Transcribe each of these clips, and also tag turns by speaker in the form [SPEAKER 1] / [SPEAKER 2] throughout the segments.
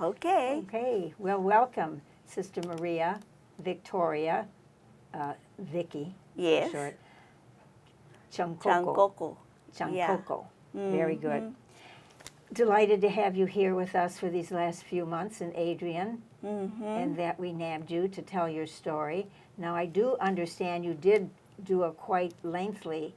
[SPEAKER 1] Okay.
[SPEAKER 2] Okay, well, welcome, Sister Maria Victoria, Vicky,
[SPEAKER 1] Yes.
[SPEAKER 2] for short, Changcoco.
[SPEAKER 1] Changcoco.
[SPEAKER 2] Changcoco.
[SPEAKER 1] Yeah.
[SPEAKER 2] Very good. Delighted to have you here with us for these last few months, and Adrian, and that we nabbed you to tell your story. Now, I do understand you did do a quite lengthy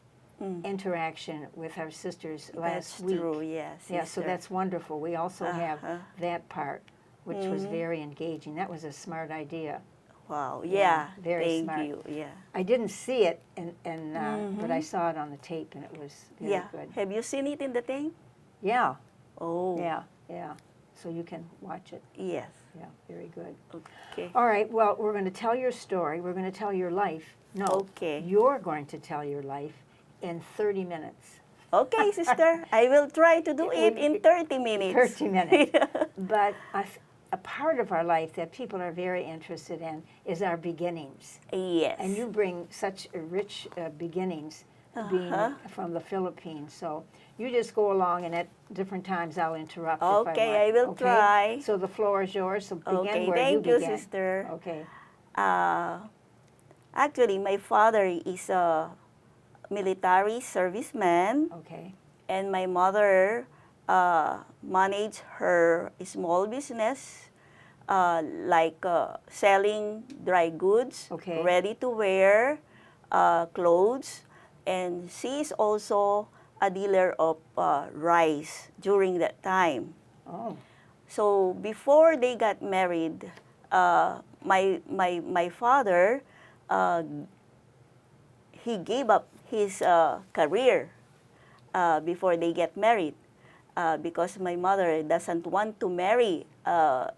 [SPEAKER 2] interaction with our sisters last week.
[SPEAKER 1] That's true, yes.
[SPEAKER 2] Yeah, so that's wonderful. We also have that part, which was very engaging. That was a smart idea.
[SPEAKER 1] Wow, yeah.
[SPEAKER 2] Very
[SPEAKER 1] Thank
[SPEAKER 2] smart.
[SPEAKER 1] you, yeah.
[SPEAKER 2] I didn't see it, but I saw it on the tape, and it was very good.
[SPEAKER 1] Have you seen it in the tape?
[SPEAKER 2] Yeah,
[SPEAKER 1] Oh.
[SPEAKER 2] yeah. So you can watch it.
[SPEAKER 1] Yes.
[SPEAKER 2] Yeah, very good.
[SPEAKER 1] Okay.
[SPEAKER 2] All right, well, we're going to tell your story. We're going to tell your life. No,
[SPEAKER 1] Okay.
[SPEAKER 2] you're going to tell your life in 30 minutes.
[SPEAKER 1] Okay, sister. I will try to do it in 30 minutes.
[SPEAKER 2] 30 minutes. But a part of our life that people are very interested in is our beginnings.
[SPEAKER 1] Yes.
[SPEAKER 2] And you bring such rich beginnings being from the Philippines. So you just go along, and at different times I'll interrupt if I want.
[SPEAKER 1] Okay, I will try.
[SPEAKER 2] So the floor is yours. So begin
[SPEAKER 1] Okay,
[SPEAKER 2] where
[SPEAKER 1] thank
[SPEAKER 2] you
[SPEAKER 1] you,
[SPEAKER 2] began.
[SPEAKER 1] sister.
[SPEAKER 2] Okay.
[SPEAKER 1] Actually, my father is a military serviceman,
[SPEAKER 2] Okay.
[SPEAKER 1] and my mother managed her small business, like selling dry goods,
[SPEAKER 2] Okay.
[SPEAKER 1] ready to wear clothes, and she is also a dealer of rice during that time.
[SPEAKER 2] Oh.
[SPEAKER 1] So before they got married, my father, he gave up his career before they get married, because my mother doesn't want to marry a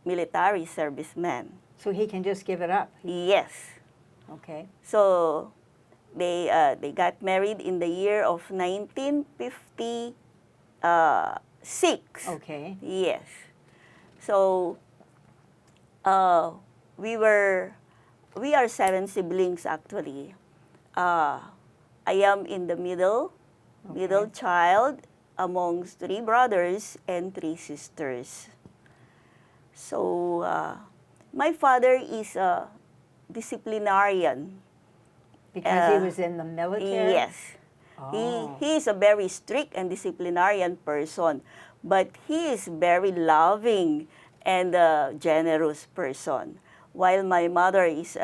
[SPEAKER 1] military serviceman.
[SPEAKER 2] So he can just give it up.
[SPEAKER 1] Yes.
[SPEAKER 2] Okay.
[SPEAKER 1] So they got married in the year of 1956.
[SPEAKER 2] Okay.
[SPEAKER 1] Yes. So we are 7 siblings actually. I am in the middle child amongst 3 brothers and 3 sisters. So my father is a disciplinarian.
[SPEAKER 2] Because he was in the military?
[SPEAKER 1] Yes.
[SPEAKER 2] Oh.
[SPEAKER 1] He is a very strict and disciplinarian person, but he is very loving and generous person. While my mother is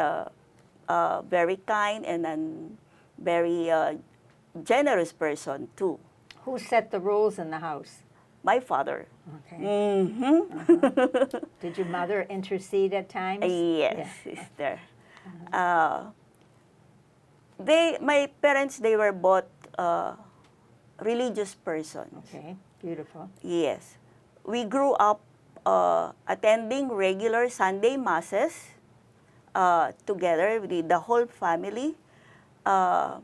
[SPEAKER 1] very kind and a very generous person too.
[SPEAKER 2] Who set the rules in the house?
[SPEAKER 1] My father.
[SPEAKER 2] Okay.
[SPEAKER 1] Mm-hmm.
[SPEAKER 2] Did your mother intercede at times?
[SPEAKER 1] Yes, sister. My parents, they were both religious persons.
[SPEAKER 2] Okay, beautiful.
[SPEAKER 1] Yes. We grew up attending regular Sunday masses together with the whole family, and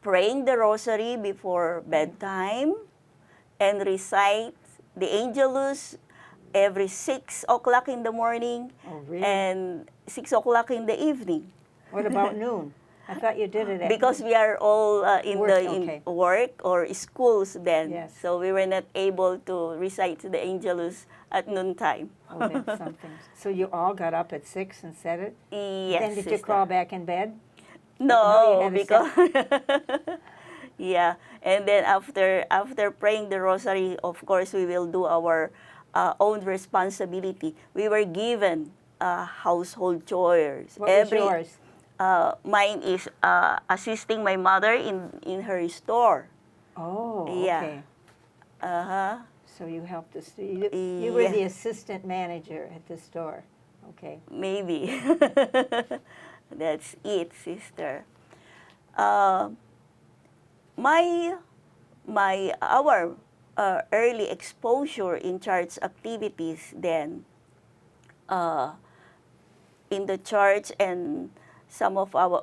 [SPEAKER 1] praying the rosary before bedtime, and recite the Angelus every 6 o'clock in the morning.
[SPEAKER 2] Oh, really?
[SPEAKER 1] And 6 o'clock in the evening.
[SPEAKER 2] What about noon? I thought you did it at
[SPEAKER 1] Because we are all in work or schools then.
[SPEAKER 2] Yes.
[SPEAKER 1] So we were not able to recite the Angelus at noontime.
[SPEAKER 2] Oh, that's something. So you all got up at 6 and said it?
[SPEAKER 1] Yes,
[SPEAKER 2] Then did you
[SPEAKER 1] sister.
[SPEAKER 2] crawl back in bed?
[SPEAKER 1] No,
[SPEAKER 2] you had to
[SPEAKER 1] because yeah. And then after praying the rosary, of course, we will do our own responsibility. We were given household chores.
[SPEAKER 2] What was yours?
[SPEAKER 1] Mine is assisting my mother in her store.
[SPEAKER 2] Oh,
[SPEAKER 1] Yeah.
[SPEAKER 2] okay. So you helped us. You were the assistant manager at the store. Okay.
[SPEAKER 1] Maybe. That's it, sister. Our early exposure in church activities then, in the church, and some of our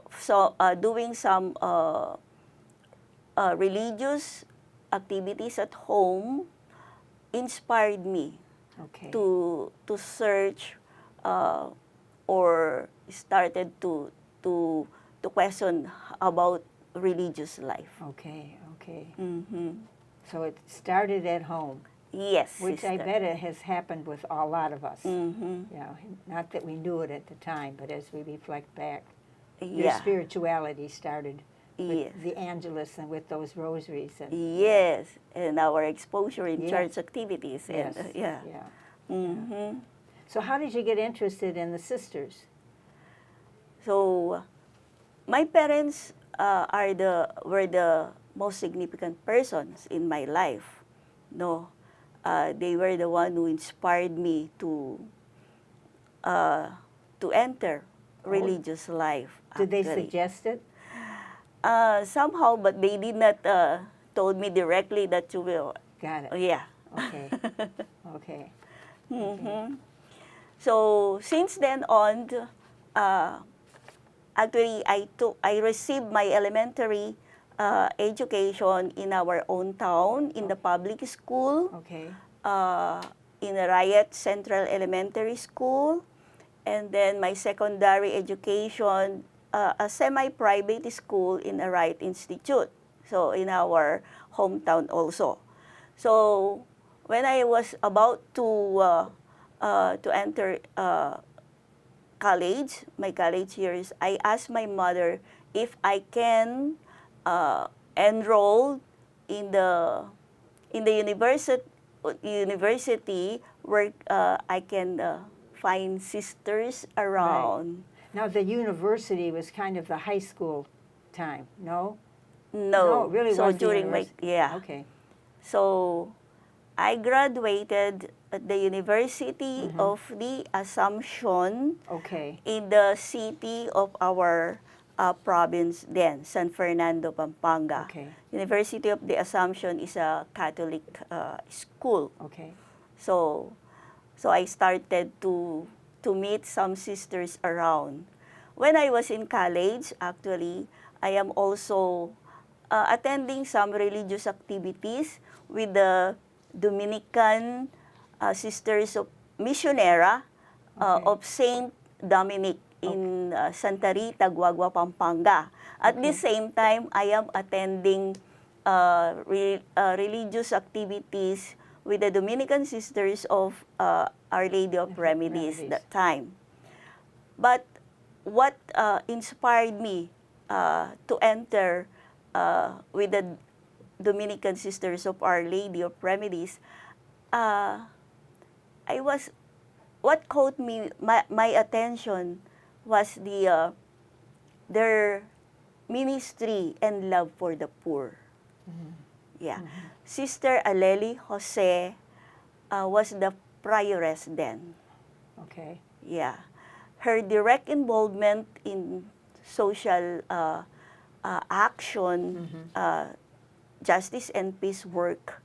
[SPEAKER 1] doing some religious activities at home inspired me
[SPEAKER 2] Okay.
[SPEAKER 1] to search or started to question about religious life.
[SPEAKER 2] Okay, okay.
[SPEAKER 1] Mm-hmm.
[SPEAKER 2] So it started at home.
[SPEAKER 1] Yes,
[SPEAKER 2] which I
[SPEAKER 1] sister.
[SPEAKER 2] bet it has happened with a lot of us.
[SPEAKER 1] Mm-hmm.
[SPEAKER 2] You know, not that we knew it at the time, but as we reflect back, your
[SPEAKER 1] Yeah.
[SPEAKER 2] spirituality started with
[SPEAKER 1] Yes.
[SPEAKER 2] the Angelus and with those rosaries. And,
[SPEAKER 1] Yes, and our exposure in
[SPEAKER 2] Yeah.
[SPEAKER 1] church activities.
[SPEAKER 2] Yes.
[SPEAKER 1] And, yeah.
[SPEAKER 2] Yeah.
[SPEAKER 1] Mm-hmm.
[SPEAKER 2] So how did you get interested in the sisters?
[SPEAKER 1] So, my parents were the most significant persons in my life. No, they were the one who inspired me uh, to enter religious life.
[SPEAKER 2] Did they
[SPEAKER 1] Actually,
[SPEAKER 2] suggest it?
[SPEAKER 1] somehow, but they did not told me directly that you will.
[SPEAKER 2] Got it.
[SPEAKER 1] Yeah.
[SPEAKER 2] Okay. Okay.
[SPEAKER 1] Mm-hmm. So since then on, uh, actually I received my elementary education in our own town in the public school,
[SPEAKER 2] Okay.
[SPEAKER 1] in a Riot Central Elementary School, and then my secondary education, a semi-private school in a Riot Institute, so in our hometown also. So when I was about to enter college, my college years, I asked my mother if I can enroll in the university where I can find sisters around.
[SPEAKER 2] Now the university was kind of the high school time, no?
[SPEAKER 1] No,
[SPEAKER 2] it really
[SPEAKER 1] so
[SPEAKER 2] was the
[SPEAKER 1] during my
[SPEAKER 2] university. Okay.
[SPEAKER 1] So I graduated at the University
[SPEAKER 2] Mm-hmm.
[SPEAKER 1] of the Assumption
[SPEAKER 2] Okay.
[SPEAKER 1] in the city of our province then, San Fernando, Pampanga.
[SPEAKER 2] Okay.
[SPEAKER 1] University of the Assumption is a Catholic school.
[SPEAKER 2] Okay.
[SPEAKER 1] So I started to meet some sisters around. When I was in college, actually, I am also attending some religious activities with the Dominican Sisters of Missionary
[SPEAKER 2] Okay.
[SPEAKER 1] of Saint Dominic in Santa Rita, Guagua, Pampanga. At the
[SPEAKER 2] Okay.
[SPEAKER 1] same time, I am attending religious activities with the Dominican Sisters of Our Lady of Remedies
[SPEAKER 2] Remedies.
[SPEAKER 1] that time. But what inspired me to enter with the Dominican Sisters of Our Lady of Remedies, what caught my attention was their ministry and love for the poor.
[SPEAKER 2] Mm-hmm.
[SPEAKER 1] Yeah. Sister Aleli Jose was the prioress then.
[SPEAKER 2] Okay.
[SPEAKER 1] Yeah. Her direct involvement in social action, justice and peace work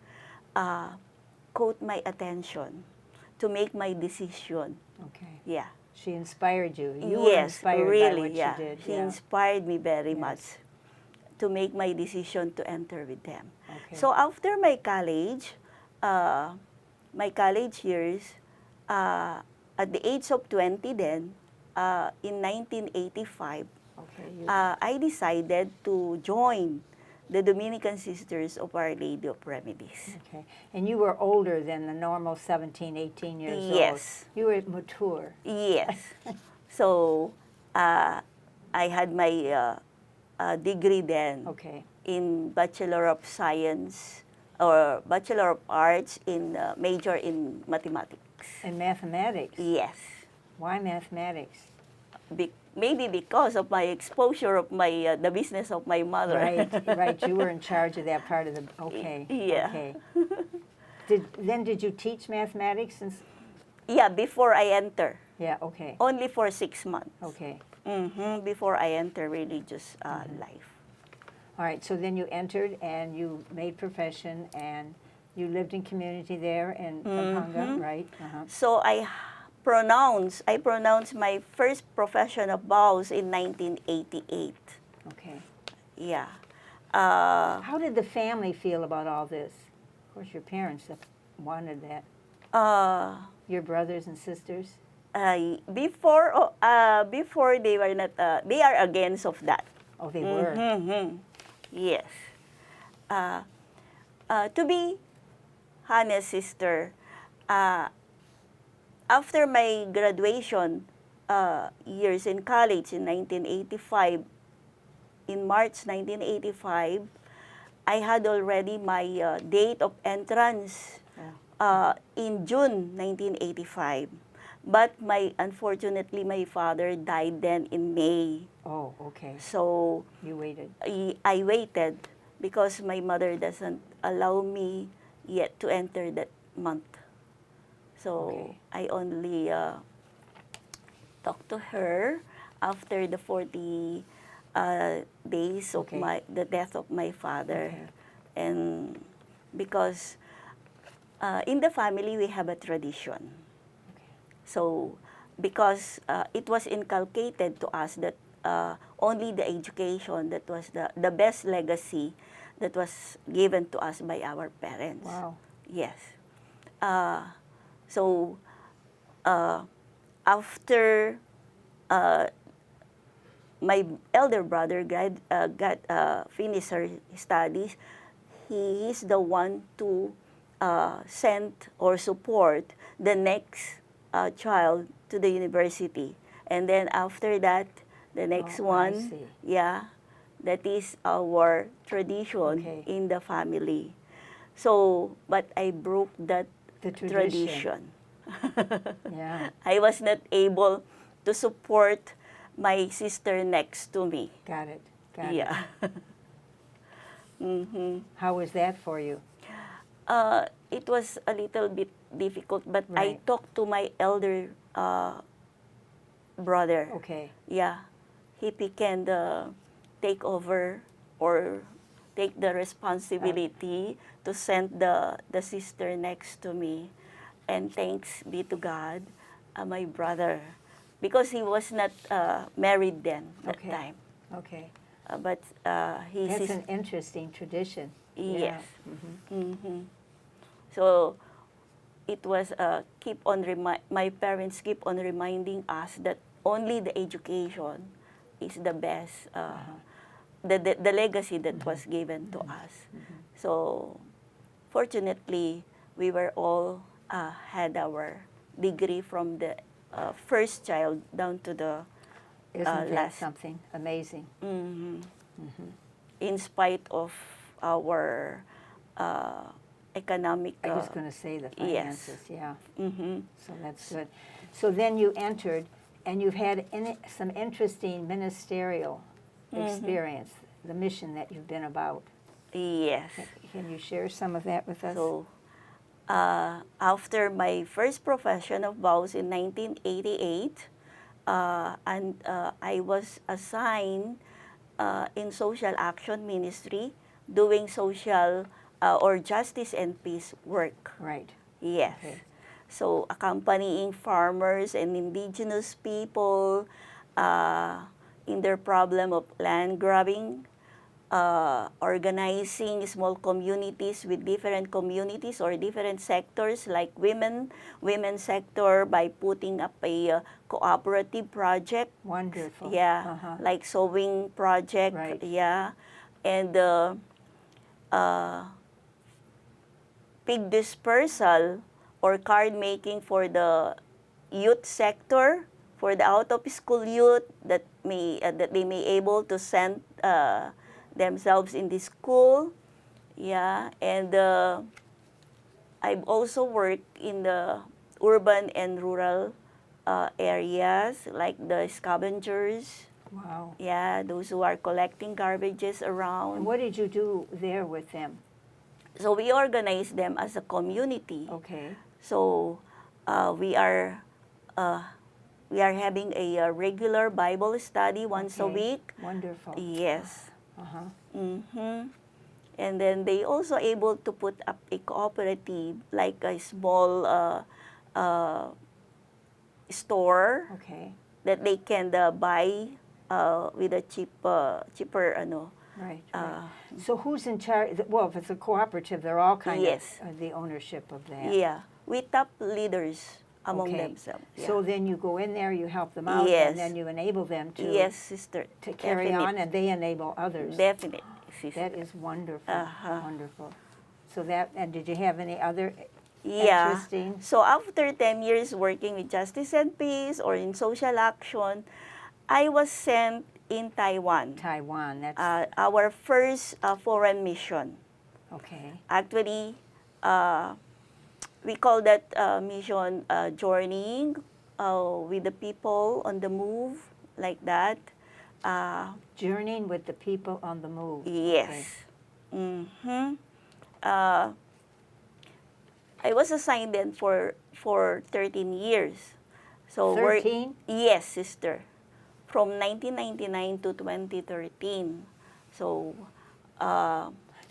[SPEAKER 1] caught my attention to make my decision.
[SPEAKER 2] Okay.
[SPEAKER 1] Yeah.
[SPEAKER 2] She inspired you. You were
[SPEAKER 1] Yes,
[SPEAKER 2] inspired
[SPEAKER 1] really,
[SPEAKER 2] by what
[SPEAKER 1] yeah.
[SPEAKER 2] she did.
[SPEAKER 1] She
[SPEAKER 2] Yeah.
[SPEAKER 1] inspired me very
[SPEAKER 2] Yes.
[SPEAKER 1] much to make my decision to enter with them.
[SPEAKER 2] Okay.
[SPEAKER 1] So after my college years, at the age of 20 then, in 1985,
[SPEAKER 2] Okay.
[SPEAKER 1] I decided to join the Dominican Sisters of Our Lady of Remedies.
[SPEAKER 2] Okay. And you were older than the normal 17, 18 years old.
[SPEAKER 1] Yes.
[SPEAKER 2] You were mature.
[SPEAKER 1] Yes. So I had my degree then
[SPEAKER 2] Okay.
[SPEAKER 1] in Bachelor of Science or Bachelor of Arts in major in mathematics.
[SPEAKER 2] And mathematics.
[SPEAKER 1] Yes.
[SPEAKER 2] Why mathematics?
[SPEAKER 1] Maybe because of my exposure of my the business of my mother.
[SPEAKER 2] Right, right. You were in charge of that part of the. Okay.
[SPEAKER 1] Yeah.
[SPEAKER 2] Okay. Did you teach mathematics since?
[SPEAKER 1] Yeah, before I enter.
[SPEAKER 2] Yeah. Okay.
[SPEAKER 1] Only for 6 months.
[SPEAKER 2] Okay.
[SPEAKER 1] Before I enter religious life.
[SPEAKER 2] All right. So then you entered and you made profession and you lived in community there in Pampanga, right? Uh-huh.
[SPEAKER 1] So I pronounced my first profession of vows in 1988.
[SPEAKER 2] Okay.
[SPEAKER 1] Yeah.
[SPEAKER 2] How did the family feel about all this? Of course, your parents wanted that. Your brothers and sisters.
[SPEAKER 1] Before they were not, they are against of that.
[SPEAKER 2] Oh, they were.
[SPEAKER 1] Yes. To be honest, sister, uh, after my graduation years in college in 1985, in March 1985, I had already my date of entrance in June 1985. But unfortunately, my father died then in May.
[SPEAKER 2] Oh, okay.
[SPEAKER 1] So
[SPEAKER 2] You waited.
[SPEAKER 1] I waited because my mother doesn't allow me yet to enter that month. So
[SPEAKER 2] Okay.
[SPEAKER 1] I only talked to her after the 40 days of
[SPEAKER 2] Okay.
[SPEAKER 1] the death of my father.
[SPEAKER 2] Okay.
[SPEAKER 1] And because in the family we have a tradition.
[SPEAKER 2] Okay.
[SPEAKER 1] So because it was inculcated to us that only the education that was the best legacy that was given to us by our parents.
[SPEAKER 2] Wow.
[SPEAKER 1] Yes. So after my elder brother got finished her studies, he is the one to send or support the next child to the university. And then after that, the next
[SPEAKER 2] Oh, I
[SPEAKER 1] one,
[SPEAKER 2] see.
[SPEAKER 1] yeah, that is our tradition
[SPEAKER 2] Okay.
[SPEAKER 1] in the family. So, but I broke that
[SPEAKER 2] The tradition.
[SPEAKER 1] tradition.
[SPEAKER 2] Yeah.
[SPEAKER 1] I was not able to support my sister next to me.
[SPEAKER 2] Got it. Got it.
[SPEAKER 1] Yeah.
[SPEAKER 2] How was that for you?
[SPEAKER 1] It was a little bit difficult, but I
[SPEAKER 2] Right.
[SPEAKER 1] talked to my elder brother.
[SPEAKER 2] Okay.
[SPEAKER 1] Yeah, he can take over or take the responsibility to send the sister next to me. And thanks be to God, my brother, because he was not married then that
[SPEAKER 2] Okay.
[SPEAKER 1] time.
[SPEAKER 2] Okay.
[SPEAKER 1] But he's
[SPEAKER 2] That's an interesting tradition.
[SPEAKER 1] yes.
[SPEAKER 2] Yeah.
[SPEAKER 1] Mm-hmm. So it was my parents keep on reminding us that only the education is the best, the legacy that was given to us. So fortunately, we were all had our degree from the first child down to the
[SPEAKER 2] Isn't that
[SPEAKER 1] last.
[SPEAKER 2] something amazing?
[SPEAKER 1] In spite of our economic.
[SPEAKER 2] I was going to say the
[SPEAKER 1] yes.
[SPEAKER 2] finances. Yeah.
[SPEAKER 1] Mm-hmm.
[SPEAKER 2] So that's good. So then you entered, and you've had some interesting ministerial experience, the mission that you've been about.
[SPEAKER 1] Yes.
[SPEAKER 2] Can you share some of that with us?
[SPEAKER 1] So, after my first profession of vows in 1988, I was assigned in social action ministry, doing social or justice and peace work.
[SPEAKER 2] Right.
[SPEAKER 1] Yes.
[SPEAKER 2] Okay.
[SPEAKER 1] So accompanying farmers and indigenous people in their problem of land grabbing, organizing small communities with different communities or different sectors like women's sector by putting up a cooperative project.
[SPEAKER 2] Wonderful.
[SPEAKER 1] Yeah,
[SPEAKER 2] Uh-huh.
[SPEAKER 1] like sewing project.
[SPEAKER 2] Right.
[SPEAKER 1] Yeah, and pig dispersal or card making for the youth sector, for the out of school youth that they may able to send themselves in the school. Yeah, and I've also worked in the urban and rural areas like the scavengers.
[SPEAKER 2] Wow.
[SPEAKER 1] Yeah, those who are collecting garbages around.
[SPEAKER 2] And what did you do there with them?
[SPEAKER 1] So we organize them as a community.
[SPEAKER 2] Okay.
[SPEAKER 1] So we are having a regular Bible study once a
[SPEAKER 2] Okay.
[SPEAKER 1] week.
[SPEAKER 2] Wonderful.
[SPEAKER 1] Yes.
[SPEAKER 2] Uh-huh.
[SPEAKER 1] Mm-hmm. And then they also able to put up a cooperative, like a small store
[SPEAKER 2] Okay.
[SPEAKER 1] that they can buy with a cheaper
[SPEAKER 2] Right. Right. So who's in charge? Well, if it's a cooperative, they're all kind
[SPEAKER 1] Yes.
[SPEAKER 2] of the ownership of that.
[SPEAKER 1] Yeah, we top leaders among
[SPEAKER 2] Okay.
[SPEAKER 1] themselves. Yeah.
[SPEAKER 2] So then you go in there, you help them out,
[SPEAKER 1] Yes.
[SPEAKER 2] and then you enable them to
[SPEAKER 1] yes, sister.
[SPEAKER 2] to carry
[SPEAKER 1] Definite.
[SPEAKER 2] on, and they enable others.
[SPEAKER 1] Definite, sister.
[SPEAKER 2] That is wonderful.
[SPEAKER 1] Uh-huh.
[SPEAKER 2] Wonderful. So that, and did you have any other
[SPEAKER 1] Yeah.
[SPEAKER 2] interesting?
[SPEAKER 1] So after 10 years working with Justice and Peace or in social action, I was sent in Taiwan.
[SPEAKER 2] Taiwan, that's,
[SPEAKER 1] Our first foreign mission.
[SPEAKER 2] okay.
[SPEAKER 1] Actually, we call that mission journeying with the people on the move, like that.
[SPEAKER 2] Journeying with the people on the move.
[SPEAKER 1] Yes. Mm-hmm. Uh, I was assigned then for 13 years. So
[SPEAKER 2] 13?
[SPEAKER 1] Yes, sister. From 1999 to 2013. So,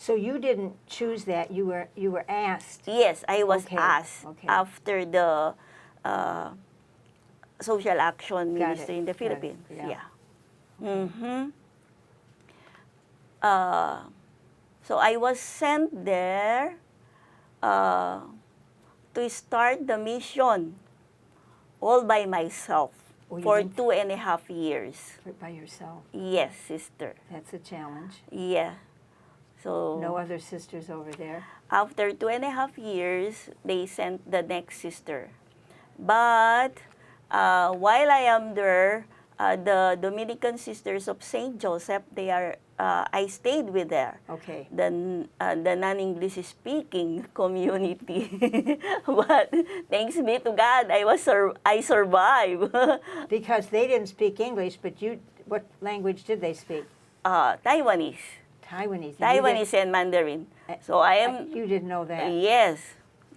[SPEAKER 2] So you didn't choose that, you were asked.
[SPEAKER 1] yes, I was
[SPEAKER 2] Okay,
[SPEAKER 1] asked
[SPEAKER 2] okay.
[SPEAKER 1] after the social action
[SPEAKER 2] Got
[SPEAKER 1] ministry
[SPEAKER 2] it,
[SPEAKER 1] in the
[SPEAKER 2] got it,
[SPEAKER 1] Philippines.
[SPEAKER 2] yeah.
[SPEAKER 1] Yeah. Mm-hmm. So I was sent there to start the mission all by myself
[SPEAKER 2] Oh, you
[SPEAKER 1] for
[SPEAKER 2] didn't-
[SPEAKER 1] 2.5 years.
[SPEAKER 2] By yourself.
[SPEAKER 1] Yes, sister.
[SPEAKER 2] That's a challenge.
[SPEAKER 1] Yeah. So
[SPEAKER 2] No other sisters over there?
[SPEAKER 1] after 2.5 years, they sent the next sister. But while I am there, the Dominican Sisters of Saint Joseph, I stayed with there.
[SPEAKER 2] Okay.
[SPEAKER 1] The non-English speaking community. But thanks be to God, I survived.
[SPEAKER 2] Because they didn't speak English, but what language did they speak?
[SPEAKER 1] Taiwanese.
[SPEAKER 2] Taiwanese.
[SPEAKER 1] Taiwanese and Mandarin. So I am.
[SPEAKER 2] You didn't know that.
[SPEAKER 1] Yes.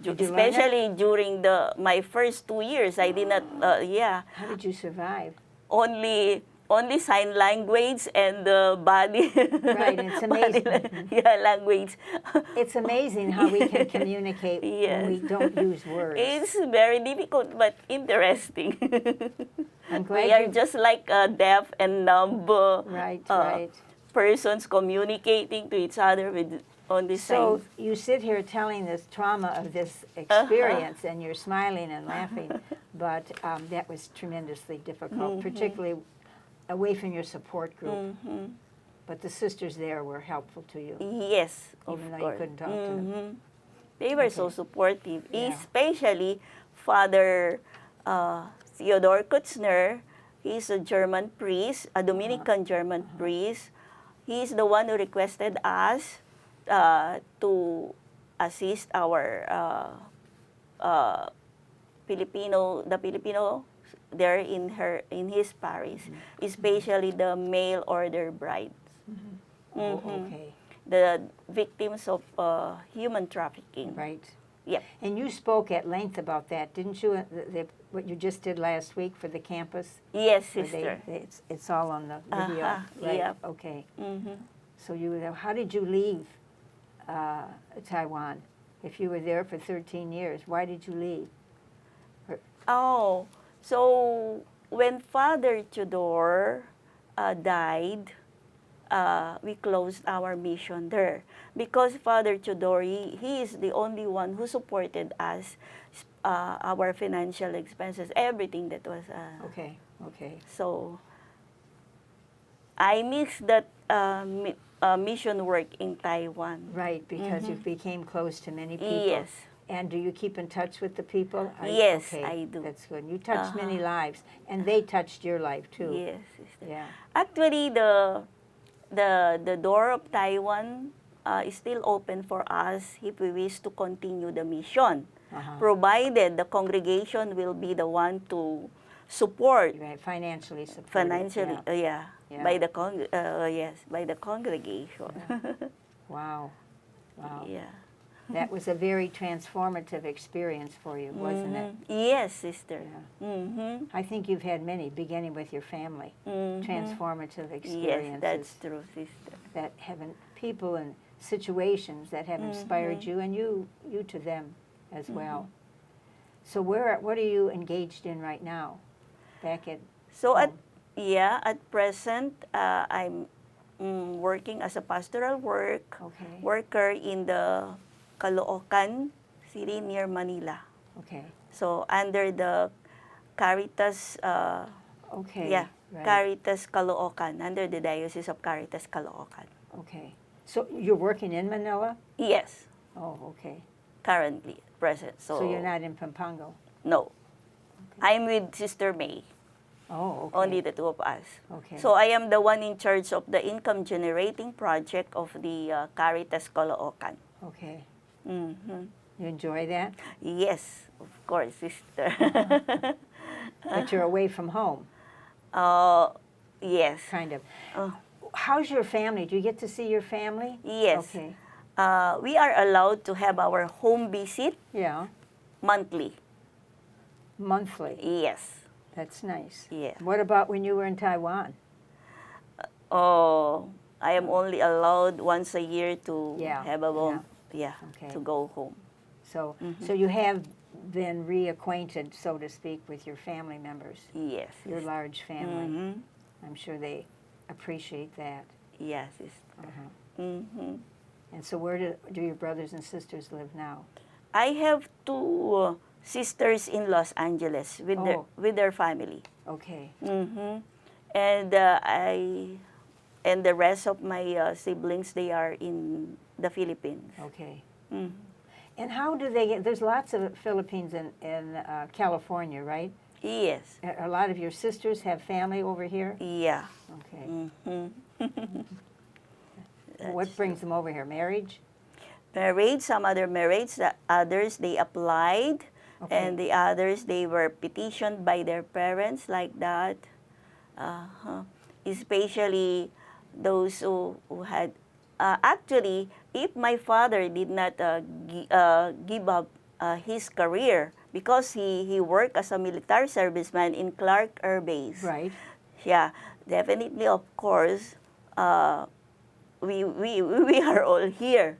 [SPEAKER 2] Did you learn it?
[SPEAKER 1] Especially during my first 2 years, I did not,
[SPEAKER 2] How did you survive?
[SPEAKER 1] only sign language and the body.
[SPEAKER 2] Right, it's amazing.
[SPEAKER 1] Language.
[SPEAKER 2] It's amazing how we can communicate when we
[SPEAKER 1] Yes.
[SPEAKER 2] don't use words.
[SPEAKER 1] It's very difficult but interesting.
[SPEAKER 2] I'm glad
[SPEAKER 1] We are
[SPEAKER 2] you-
[SPEAKER 1] just like deaf and numb
[SPEAKER 2] Right, right.
[SPEAKER 1] persons communicating to each other on this
[SPEAKER 2] So
[SPEAKER 1] signs.
[SPEAKER 2] you sit here telling this trauma of this experience, and you're smiling and laughing, but that was tremendously difficult, particularly away from your support group. But the sisters there were helpful to you.
[SPEAKER 1] Yes, of
[SPEAKER 2] Even though you
[SPEAKER 1] course.
[SPEAKER 2] couldn't talk to them.
[SPEAKER 1] They were so
[SPEAKER 2] Okay.
[SPEAKER 1] supportive,
[SPEAKER 2] Yeah.
[SPEAKER 1] especially Father Theodore Kutzner. He's a German priest, a Dominican German priest. He's the one who requested us to assist our the Filipino there in his parish, especially the mail order brides,
[SPEAKER 2] Oh, okay,
[SPEAKER 1] the victims of human trafficking.
[SPEAKER 2] right.
[SPEAKER 1] Yep.
[SPEAKER 2] And you spoke at length about that, didn't you? What you just did last week for the campus?
[SPEAKER 1] Yes,
[SPEAKER 2] Where
[SPEAKER 1] sister.
[SPEAKER 2] It's all on the video, right?
[SPEAKER 1] Yep.
[SPEAKER 2] Okay.
[SPEAKER 1] Mm-hmm.
[SPEAKER 2] So you were there. How did you leave Taiwan? If you were there for 13 years, why did you leave?
[SPEAKER 1] Oh, so when Father Tudor died, we closed our mission there because Father Tudor, he is the only one who supported us, our financial expenses, everything that was.
[SPEAKER 2] Okay, okay.
[SPEAKER 1] So I miss that mission work in Taiwan.
[SPEAKER 2] Right, because you became close to many people.
[SPEAKER 1] Yes.
[SPEAKER 2] And do you keep in touch with the people?
[SPEAKER 1] Yes,
[SPEAKER 2] okay,
[SPEAKER 1] I do.
[SPEAKER 2] That's good. You touched many lives, and they touched your life too.
[SPEAKER 1] Yes, sister.
[SPEAKER 2] Yeah.
[SPEAKER 1] Actually, the door of Taiwan is still open for us if we wish to continue the mission, provided the congregation will be the one to support
[SPEAKER 2] Right, financially supported.
[SPEAKER 1] financially.
[SPEAKER 2] Yeah. Yeah.
[SPEAKER 1] By the by the congregation.
[SPEAKER 2] Wow. Wow.
[SPEAKER 1] Yeah.
[SPEAKER 2] That was a very transformative experience for you, wasn't it?
[SPEAKER 1] Yes, sister.
[SPEAKER 2] Yeah.
[SPEAKER 1] Mm-hmm.
[SPEAKER 2] I think you've had many, beginning with your family, transformative
[SPEAKER 1] Yes,
[SPEAKER 2] experiences
[SPEAKER 1] that's true, sister.
[SPEAKER 2] that have people and situations that have inspired you, and you to them as well. So what are you engaged in right now? Back at
[SPEAKER 1] So
[SPEAKER 2] home?
[SPEAKER 1] at present, I'm working as a pastoral
[SPEAKER 2] Okay.
[SPEAKER 1] worker in the Caloocan city near Manila.
[SPEAKER 2] Okay.
[SPEAKER 1] So under the Caritas,
[SPEAKER 2] Okay.
[SPEAKER 1] yeah,
[SPEAKER 2] Right.
[SPEAKER 1] Caritas Caloocan, under the Diocese of Caritas Caloocan.
[SPEAKER 2] Okay. So you're working in Manila?
[SPEAKER 1] Yes.
[SPEAKER 2] Oh, okay.
[SPEAKER 1] currently, present. So,
[SPEAKER 2] So you're not in Pampanga?
[SPEAKER 1] no. I'm with Sister May,
[SPEAKER 2] Oh, okay.
[SPEAKER 1] only the two of us.
[SPEAKER 2] Okay.
[SPEAKER 1] So I am the one in charge of the income generating project of the Caritas Caloocan.
[SPEAKER 2] Okay.
[SPEAKER 1] Mhm.
[SPEAKER 2] You enjoy that?
[SPEAKER 1] Yes, of course, sister.
[SPEAKER 2] But you're away from home,
[SPEAKER 1] uh, yes.
[SPEAKER 2] kind of.
[SPEAKER 1] Uh,
[SPEAKER 2] How's your family? Do you get to see your family?
[SPEAKER 1] yes.
[SPEAKER 2] Okay.
[SPEAKER 1] We are allowed to have our home visit
[SPEAKER 2] Yeah.
[SPEAKER 1] monthly.
[SPEAKER 2] Monthly.
[SPEAKER 1] Yes.
[SPEAKER 2] That's nice.
[SPEAKER 1] Yeah.
[SPEAKER 2] What about when you were in Taiwan?
[SPEAKER 1] Oh, I am only allowed once a year to
[SPEAKER 2] Yeah,
[SPEAKER 1] have a home. Yeah,
[SPEAKER 2] Okay.
[SPEAKER 1] to go home.
[SPEAKER 2] So, so you have been reacquainted, so to speak, with your family members,
[SPEAKER 1] Yes.
[SPEAKER 2] your large family.
[SPEAKER 1] Mhm.
[SPEAKER 2] I'm sure they appreciate that.
[SPEAKER 1] Yes, sister.
[SPEAKER 2] Uh-huh.
[SPEAKER 1] Mhm.
[SPEAKER 2] And so where do your brothers and sisters live now?
[SPEAKER 1] I have two sisters in Los Angeles with their family.
[SPEAKER 2] Okay.
[SPEAKER 1] Mm-hmm. And and the rest of my siblings, they are in the Philippines.
[SPEAKER 2] Okay.
[SPEAKER 1] Mm.
[SPEAKER 2] And how do they get, there's lots of Philippines in California, right?
[SPEAKER 1] Yes.
[SPEAKER 2] A lot of your sisters have family over here?
[SPEAKER 1] Yeah.
[SPEAKER 2] Okay.
[SPEAKER 1] Mm-hmm.
[SPEAKER 2] What brings them over here? Marriage?
[SPEAKER 1] Married, some other married, the others they applied, and the others they were petitioned by their parents like that. Especially those who had, actually, if my father did not give up his career, because he worked as a military serviceman in Clark Air Base.
[SPEAKER 2] Right.
[SPEAKER 1] Yeah, definitely, of course, we are all here.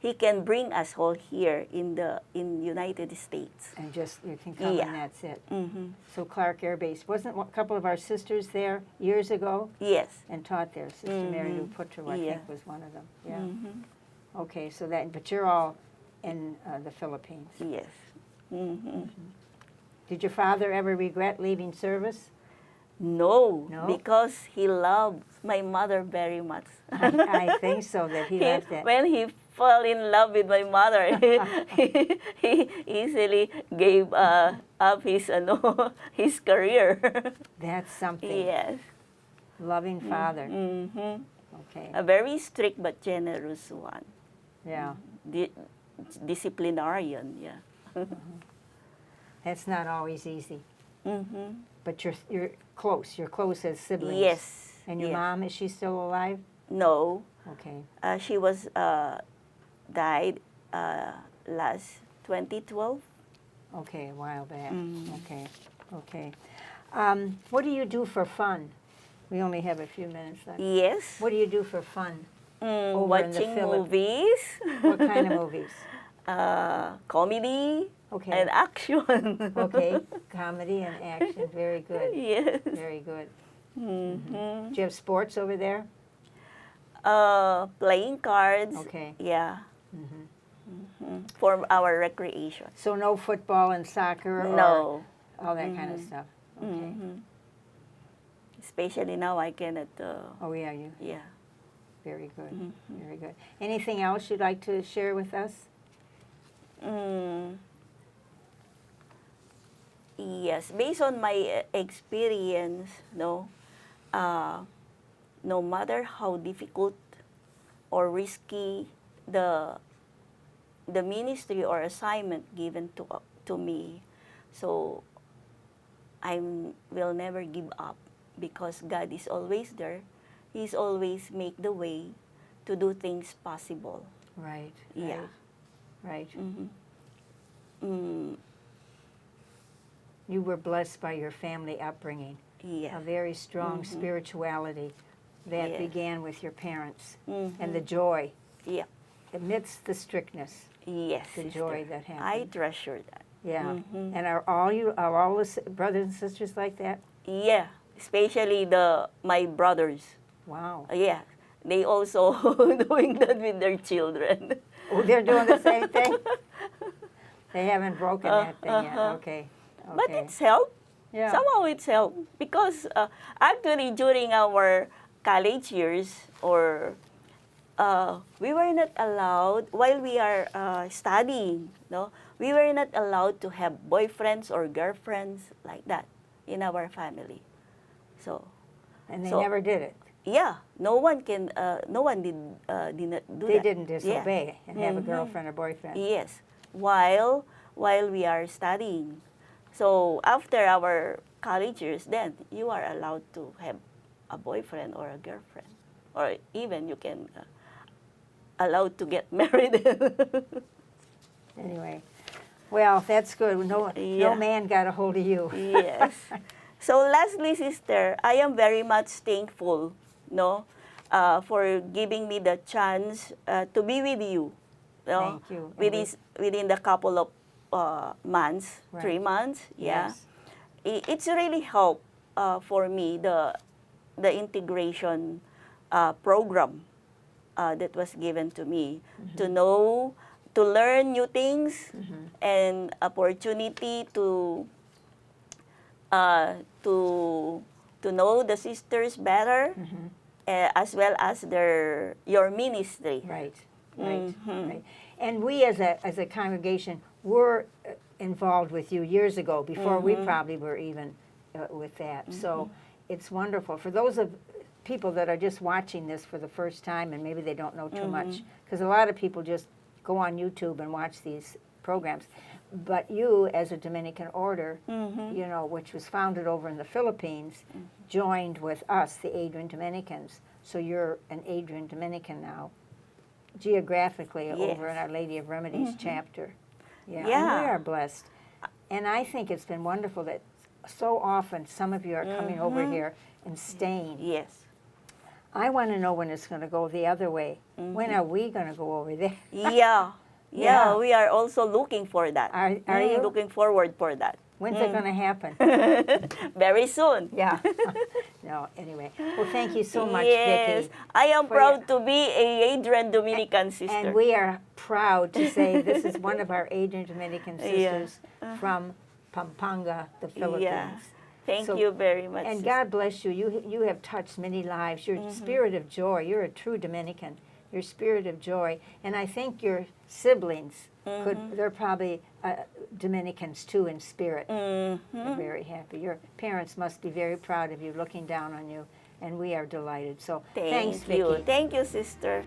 [SPEAKER 1] He can bring us all here in United States.
[SPEAKER 2] And just, you can come and that's it.
[SPEAKER 1] Mm-hmm.
[SPEAKER 2] So Clark Air Base, wasn't a couple of our sisters there years ago?
[SPEAKER 1] Yes.
[SPEAKER 2] And taught there. Sister Mary Victoria, I think, was one of them. Yeah.
[SPEAKER 1] Mm-hmm.
[SPEAKER 2] Okay, so that, but you're all in the Philippines.
[SPEAKER 1] Yes. Mm-hmm.
[SPEAKER 2] Did your father ever regret leaving service?
[SPEAKER 1] No,
[SPEAKER 2] No?
[SPEAKER 1] because he loved my mother very much.
[SPEAKER 2] I think so, that he left that.
[SPEAKER 1] When he fell in love with my mother, he easily gave up his his career.
[SPEAKER 2] That's something.
[SPEAKER 1] Yes.
[SPEAKER 2] Loving father.
[SPEAKER 1] Mm-hmm.
[SPEAKER 2] Okay.
[SPEAKER 1] A very strict but generous one.
[SPEAKER 2] Yeah.
[SPEAKER 1] Disciplinarian, yeah.
[SPEAKER 2] That's not always easy.
[SPEAKER 1] Mm-hmm.
[SPEAKER 2] But you're close. You're close as siblings.
[SPEAKER 1] Yes.
[SPEAKER 2] And your
[SPEAKER 1] yes.
[SPEAKER 2] mom, is she still alive?
[SPEAKER 1] No.
[SPEAKER 2] Okay.
[SPEAKER 1] She was died last 2012.
[SPEAKER 2] Okay, a while back.
[SPEAKER 1] Mm.
[SPEAKER 2] Okay. Okay. What do you do for fun? We only have a few minutes left.
[SPEAKER 1] Yes.
[SPEAKER 2] What do you do for fun? Over in the
[SPEAKER 1] Watching movies.
[SPEAKER 2] What kind of movies?
[SPEAKER 1] Comedy
[SPEAKER 2] Okay.
[SPEAKER 1] and action.
[SPEAKER 2] Okay. Comedy and action. Very good.
[SPEAKER 1] Yes.
[SPEAKER 2] Very good.
[SPEAKER 1] Mm-hmm.
[SPEAKER 2] Do you have sports over there?
[SPEAKER 1] Playing cards.
[SPEAKER 2] Okay.
[SPEAKER 1] Yeah.
[SPEAKER 2] Mm-hmm.
[SPEAKER 1] Mm-hmm. For our recreation.
[SPEAKER 2] So no football and soccer or
[SPEAKER 1] No.
[SPEAKER 2] all that kind of stuff. Okay.
[SPEAKER 1] Mm-hmm. Especially now, I cannot.
[SPEAKER 2] Oh yeah, you.
[SPEAKER 1] Yeah.
[SPEAKER 2] Very good.
[SPEAKER 1] Mm-hmm.
[SPEAKER 2] Very good. Anything else you'd like to share with us?
[SPEAKER 1] Yes, based on my experience, no matter how difficult or risky the ministry or assignment given to me, so I will never give up because God is always there. He's always make the way to do things possible.
[SPEAKER 2] Right.
[SPEAKER 1] Yeah.
[SPEAKER 2] Right.
[SPEAKER 1] Mm-hmm.
[SPEAKER 2] You were blessed by your family upbringing.
[SPEAKER 1] Yeah.
[SPEAKER 2] A very strong spirituality that
[SPEAKER 1] Yes.
[SPEAKER 2] began with your parents.
[SPEAKER 1] Mm-hmm.
[SPEAKER 2] And the joy
[SPEAKER 1] Yeah.
[SPEAKER 2] amidst the strictness.
[SPEAKER 1] Yes.
[SPEAKER 2] The
[SPEAKER 1] sister.
[SPEAKER 2] joy that
[SPEAKER 1] I
[SPEAKER 2] happened.
[SPEAKER 1] treasure that.
[SPEAKER 2] Yeah.
[SPEAKER 1] Mhm.
[SPEAKER 2] And are all the brothers and sisters like that?
[SPEAKER 1] Yeah, especially my brothers.
[SPEAKER 2] Wow.
[SPEAKER 1] Yeah, they also doing that with their children.
[SPEAKER 2] Oh, they're doing the same thing? They haven't broken that thing yet. Okay.
[SPEAKER 1] But it's helped.
[SPEAKER 2] Yeah.
[SPEAKER 1] Somehow it's helped because actually during our college years or we were not allowed, while we are studying, no, we were not allowed to have boyfriends or girlfriends like that in our family. So,
[SPEAKER 2] And they
[SPEAKER 1] so-
[SPEAKER 2] never did it.
[SPEAKER 1] yeah, no one did not do
[SPEAKER 2] They
[SPEAKER 1] that.
[SPEAKER 2] didn't
[SPEAKER 1] Yeah.
[SPEAKER 2] disobey and have a
[SPEAKER 1] Mhm.
[SPEAKER 2] girlfriend or boyfriend.
[SPEAKER 1] Yes, while we are studying. So after our college years, then you are allowed to have a boyfriend or a girlfriend, or even you can allowed to get married.
[SPEAKER 2] Anyway, well, that's good. No
[SPEAKER 1] Yeah.
[SPEAKER 2] man got a hold of you.
[SPEAKER 1] Yes. So lastly, sister, I am very much thankful, no, for giving me the chance to be with you. No?
[SPEAKER 2] Thank you. And
[SPEAKER 1] Within the couple of months,
[SPEAKER 2] Right.
[SPEAKER 1] 3 months, yeah.
[SPEAKER 2] Yes.
[SPEAKER 1] It's really helped for me the integration program that was given to me to know, to learn new things and opportunity to know the sisters better, as well as your ministry.
[SPEAKER 2] Right, right,
[SPEAKER 1] Mhm.
[SPEAKER 2] right. And we as a congregation were involved with you years ago, before we probably were even with that. So it's wonderful. For those of people that are just watching this for the first time and maybe they don't know too much, because a lot of people just go on YouTube and watch these programs. But you, as a Dominican order, you know, which was founded over in the Philippines, joined with us, the Adrian Dominicans. So you're an Adrian Dominican now, geographically over in
[SPEAKER 1] Yes.
[SPEAKER 2] Our Lady of Remedies chapter. Yeah,
[SPEAKER 1] Yeah.
[SPEAKER 2] and we are blessed. And I think it's been wonderful that so often some of you are coming over here and staying.
[SPEAKER 1] Yes.
[SPEAKER 2] I want to know when it's going to go the other way. When are we going to go over there?
[SPEAKER 1] Yeah.
[SPEAKER 2] Yeah.
[SPEAKER 1] Yeah, we are also looking for that.
[SPEAKER 2] Are you?
[SPEAKER 1] Looking forward for that.
[SPEAKER 2] When's it going to happen?
[SPEAKER 1] Very soon.
[SPEAKER 2] Yeah. No, anyway. Well, thank you so much,
[SPEAKER 1] Yes,
[SPEAKER 2] Vicki.
[SPEAKER 1] I am
[SPEAKER 2] for
[SPEAKER 1] proud to be a Adrian Dominican sister.
[SPEAKER 2] And we are proud to say this is one of our Adrian Dominican
[SPEAKER 1] Yeah.
[SPEAKER 2] sisters from Pampanga, the Philippines.
[SPEAKER 1] Thank
[SPEAKER 2] So-
[SPEAKER 1] you very much.
[SPEAKER 2] And
[SPEAKER 1] sister.
[SPEAKER 2] God bless you. You have touched many lives. Your spirit of joy. You're a true Dominican. Your spirit of joy. And I think your siblings they're probably Dominicans too in spirit. They're very happy. Your parents must be very proud of you, looking down on you. And we are delighted. So thanks,
[SPEAKER 1] Thank you.
[SPEAKER 2] Vicki.
[SPEAKER 1] Thank you, sister.